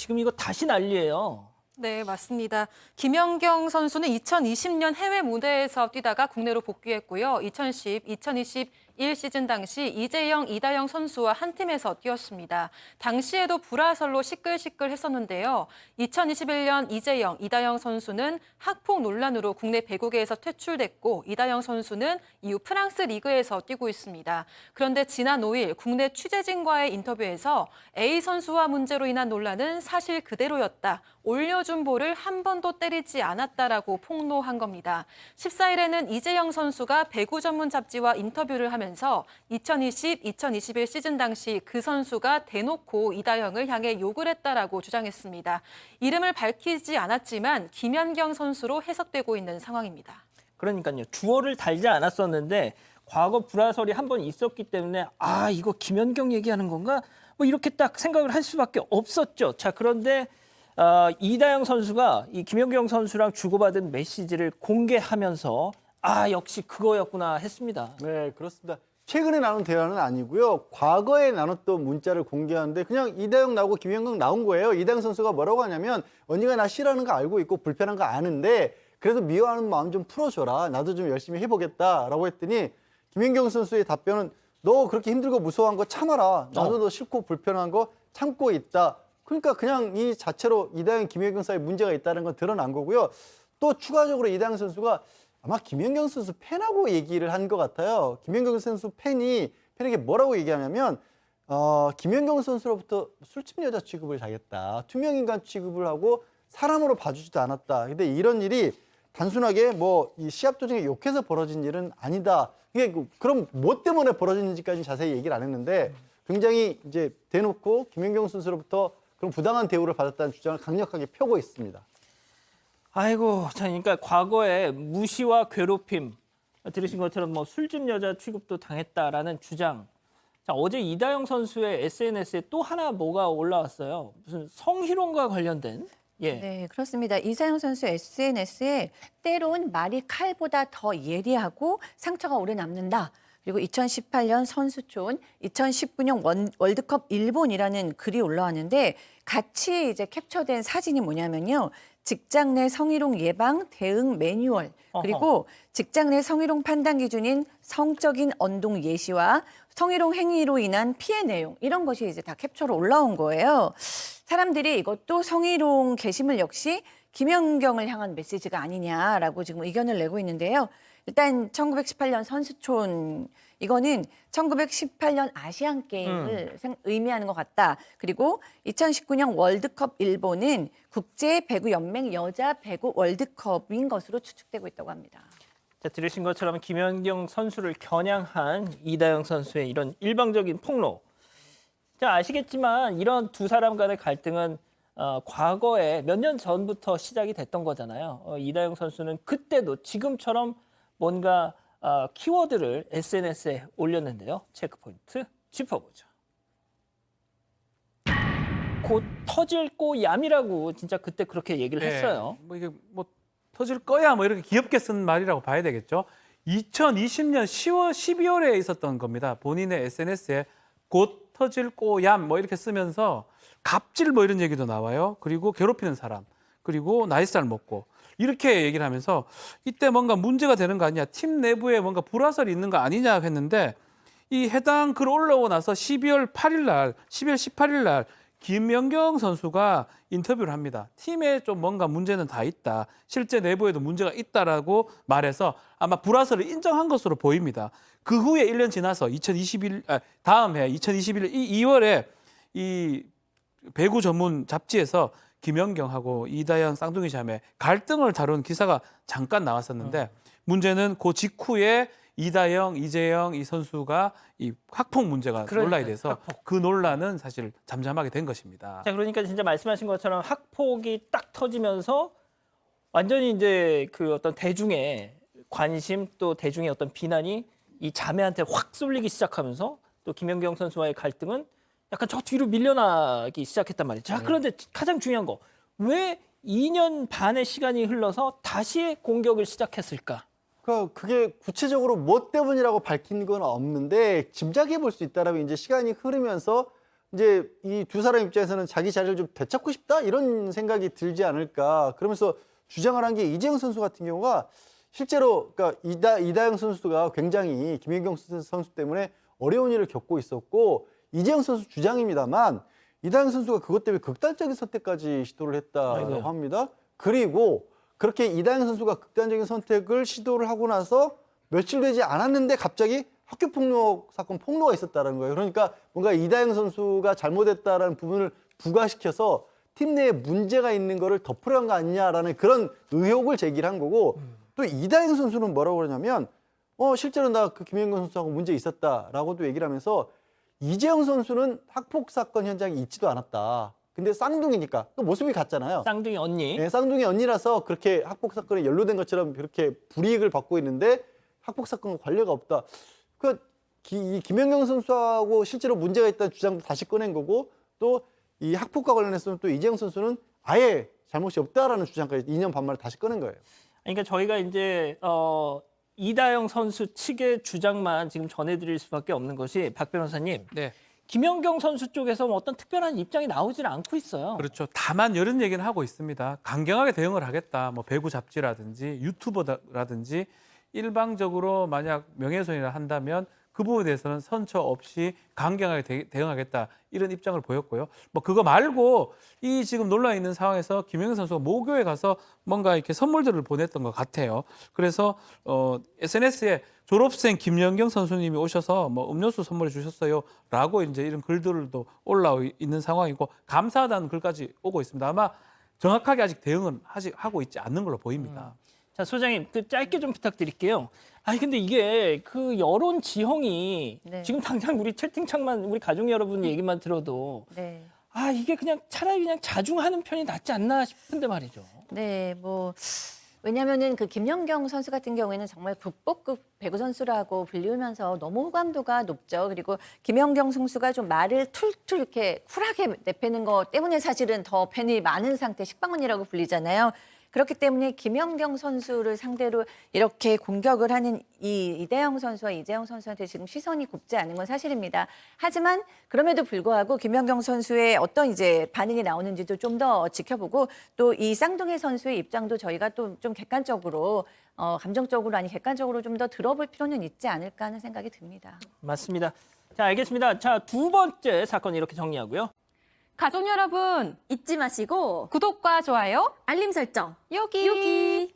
지금 이거 다시 난리예요. 네, 맞습니다. 김연경 선수는 2020년 해외 무대에서 뛰다가 국내로 복귀했고요. 2021 시즌 당시 이재영, 이다영 선수와 한 팀에서 뛰었습니다. 당시에도 불화설로 시끌시끌했었는데요. 2021년 이재영, 이다영 선수는 학폭 논란으로 국내 배구계에서 퇴출됐고 이다영 선수는 이후 프랑스 리그에서 뛰고 있습니다. 그런데 지난 5일 국내 취재진과의 인터뷰에서 A 선수와 문제로 인한 논란은 사실 그대로였다. 올려준 볼을 한 번도 때리지 않았다라고 폭로한 겁니다. 14일에는 이재영 선수가 배구 전문 잡지와 인터뷰를 하면서 2020-2021 시즌 당시 그 선수가 대놓고 이다영을 향해 욕을 했다라고 주장했습니다. 이름을 밝히지 않았지만 김연경 선수로 해석되고 있는 상황입니다. 그러니까요. 주어를 달지 않았었는데 과거 불화설이 한 번 있었기 때문에 아 이거 김연경 얘기하는 건가? 뭐 이렇게 딱 생각을 할 수밖에 없었죠. 자 그런데 이다영 선수가 이 김연경 선수랑 주고받은 메시지를 공개하면서 아 역시 그거였구나 했습니다. 네, 그렇습니다. 최근에 나눈 대화는 아니고요. 과거에 나눴던 문자를 공개하는데 그냥 이다영 나오고 김연경 나온 거예요. 이다영 선수가 뭐라고 하냐면 언니가 나 싫어하는 거 알고 있고 불편한 거 아는데 그래도 미워하는 마음 좀 풀어줘라. 나도 좀 열심히 해보겠다라고 했더니 김연경 선수의 답변은 너 그렇게 힘들고 무서워한 거 참아라. 나도 너 싫고 불편한 거 참고 있다. 그러니까 그냥 이 자체로 이다영, 김연경 사이에 문제가 있다는 건 드러난 거고요. 또 추가적으로 이다영 선수가 아마 김연경 선수 팬하고 얘기를 한 것 같아요. 김연경 선수 팬에게 뭐라고 얘기하냐면 김연경 선수로부터 술집 여자 취급을 당했다. 투명인간 취급을 하고 사람으로 봐주지도 않았다. 근데 이런 일이 단순하게 뭐 이 시합 도중에 욕해서 벌어진 일은 아니다. 이게 그럼 뭐 때문에 벌어졌는지까지 자세히 얘기를 안 했는데 굉장히 이제 대놓고 김연경 선수로부터 그런 부당한 대우를 받았다는 주장을 강력하게 펴고 있습니다. 아이고, 자, 그러니까 과거에 무시와 괴롭힘 들으신 것처럼 뭐 술집 여자 취급도 당했다라는 주장. 자, 어제 이다영 선수의 SNS에 또 하나 뭐가 올라왔어요. 무슨 성희롱과 관련된. 예. 네, 그렇습니다. 이다영 선수 SNS에 때론 말이 칼보다 더 예리하고 상처가 오래 남는다. 그리고 2018년 선수촌, 2019년 월드컵 일본이라는 글이 올라왔는데 같이 이제 캡처된 사진이 뭐냐면요. 직장 내 성희롱 예방 대응 매뉴얼, 그리고 직장 내 성희롱 판단 기준인 성적인 언동 예시와 성희롱 행위로 인한 피해 내용, 이런 것이 이제 다 캡처로 올라온 거예요. 사람들이 이것도 성희롱 게시물 역시 김연경을 향한 메시지가 아니냐라고 지금 의견을 내고 있는데요. 일단 1918년 선수촌, 이거는 1918년 아시안 게임을 의미하는 것 같다. 그리고 2019년 월드컵 일본은 국제 배구 연맹 여자 배구 월드컵인 것으로 추측되고 있다고 합니다. 자, 들으신 것처럼 김연경 선수를 겨냥한 이다영 선수의 이런 일방적인 폭로. 자, 아시겠지만 이런 두 사람 간의 갈등은 과거에 몇 년 전부터 시작이 됐던 거잖아요. 이다영 선수는 그때도 지금처럼 뭔가 키워드를 SNS에 올렸는데요. 체크포인트 짚어보죠. 곧 터질 꼬얌이라고 진짜 그때 그렇게 얘기를 했어요. 뭐 이게 뭐 터질 거야 뭐 이렇게 귀엽게 쓴 말이라고 봐야 되겠죠. 2020년 10월 12월에 있었던 겁니다. 본인의 SNS에 곧 터질 꼬얌 뭐 이렇게 쓰면서 갑질 뭐 이런 얘기도 나와요. 그리고 괴롭히는 사람, 그리고 나이살 먹고 이렇게 얘기를 하면서 이때 뭔가 문제가 되는 거 아니냐, 팀 내부에 뭔가 불화설이 있는 거 아니냐 했는데 이 해당 글 올라오고 나서 12월 18일 날 김연경 선수가 인터뷰를 합니다. 팀에 좀 뭔가 문제는 다 있다. 실제 내부에도 문제가 있다라고 말해서 아마 불화설을 인정한 것으로 보입니다. 그 후에 1년 지나서 다음 해 2021년 2월에 이 배구 전문 잡지에서 김연경하고 이다영 쌍둥이 자매 갈등을 다룬 기사가 잠깐 나왔었는데 문제는 그 직후에 이다영, 이재영 이 선수가 이 학폭 문제가 논란이 돼서 그 논란은 사실 잠잠하게 된 것입니다. 자, 그러니까 진짜 말씀하신 것처럼 학폭이 딱 터지면서 완전히 이제 그 어떤 대중의 관심 또 대중의 어떤 비난이 이 자매한테 확 쏠리기 시작하면서 또 김연경 선수와의 갈등은 약간 저 뒤로 밀려나기 시작했단 말이죠. 자, 그런데 가장 중요한 거, 왜 2년 반의 시간이 흘러서 다시 공격을 시작했을까? 그러니까 그게 구체적으로 뭐 때문이라고 밝힌 건 없는데 짐작해 볼 수 있다라면 이제 시간이 흐르면서 이제 이 두 사람 입장에서는 자기 자리를 좀 되찾고 싶다 이런 생각이 들지 않을까. 그러면서 주장을 한 게 이재영 선수 같은 경우가 실제로 그러니까 이다영 선수가 굉장히 김연경 선수 때문에 어려운 일을 겪고 있었고 이재영 선수 주장입니다만 이다영 선수가 그것 때문에 극단적인 선택까지 시도를 했다고 아이고야. 합니다. 그리고 그렇게 이다영 선수가 극단적인 선택을 시도를 하고 나서 며칠 되지 않았는데 갑자기 학교 폭력 사건 폭로가 있었다는 거예요. 그러니까 뭔가 이다영 선수가 잘못했다라는 부분을 부과시켜서 팀 내에 문제가 있는 거를 덮으려는 거 아니냐라는 그런 의혹을 제기한 거고 또 이다영 선수는 뭐라고 그러냐면 실제로 나 그 김연경 선수하고 문제 있었다라고도 얘기를 하면서 이재영 선수는 학폭 사건 현장에 있지도 않았다. 근데 쌍둥이니까 또 모습이 같잖아요. 쌍둥이 언니. 네, 쌍둥이 언니라서 그렇게 학폭 사건에 연루된 것처럼 그렇게 불이익을 받고 있는데 학폭 사건과 관련가 없다. 이 김연경 선수하고 실제로 문제가 있다는 주장도 다시 꺼낸 거고 또 이 학폭과 관련해서는 또 이재영 선수는 아예 잘못이 없다라는 주장까지 2년 반 만에 다시 꺼낸 거예요. 그러니까 저희가 이제 이다영 선수 측의 주장만 지금 전해드릴 수밖에 없는 것이 박 변호사님, 네. 김연경 선수 쪽에서 뭐 어떤 특별한 입장이 나오질 않고 있어요. 그렇죠. 다만 이런 얘기는 하고 있습니다. 강경하게 대응을 하겠다. 뭐 배구 잡지라든지 유튜버라든지 일방적으로 만약 명예훼손이라 한다면 그 부분에 대해서는 선처 없이 강경하게 대응하겠다 이런 입장을 보였고요. 뭐 그거 말고 이 지금 논란이 있는 상황에서 김연경 선수가 모교에 가서 뭔가 이렇게 선물들을 보냈던 것 같아요. 그래서 SNS에 졸업생 김연경 선수님이 오셔서 뭐 음료수 선물해 주셨어요라고 이제 이런 글들도 올라오고 있는 상황이고 감사하다는 글까지 오고 있습니다. 아마 정확하게 아직 대응은 하고 있지 않는 걸로 보입니다. 자, 소장님, 그 짧게 좀 부탁드릴게요. 아니, 근데 이게 그 여론 지형이 네. 지금 당장 우리 채팅창만 우리 가족 여러분 얘기만 들어도 네. 이게 그냥 차라리 그냥 자중하는 편이 낫지 않나 싶은데 말이죠. 네, 뭐 왜냐면은 그 김연경 선수 같은 경우에는 정말 국보급 배구 선수라고 불리우면서 너무 호감도가 높죠. 그리고 김연경 선수가 좀 말을 툴툴 이렇게 쿨하게 내뱉는 거 때문에 사실은 더 팬이 많은 상태, 식빵언니라고 불리잖아요. 그렇기 때문에 김연경 선수를 상대로 이렇게 공격을 하는 이 이다영 선수와 이재영 선수한테 지금 시선이 곱지 않은 건 사실입니다. 하지만 그럼에도 불구하고 김연경 선수의 어떤 이제 반응이 나오는지도 좀 더 지켜보고 또 이 쌍둥이 선수의 입장도 저희가 또 좀 객관적으로 감정적으로 아니 객관적으로 좀 더 들어볼 필요는 있지 않을까 하는 생각이 듭니다. 맞습니다. 자, 알겠습니다. 자, 두 번째 사건 이렇게 정리하고요. 가족 여러분, 잊지 마시고 구독과 좋아요 알림 설정 여기.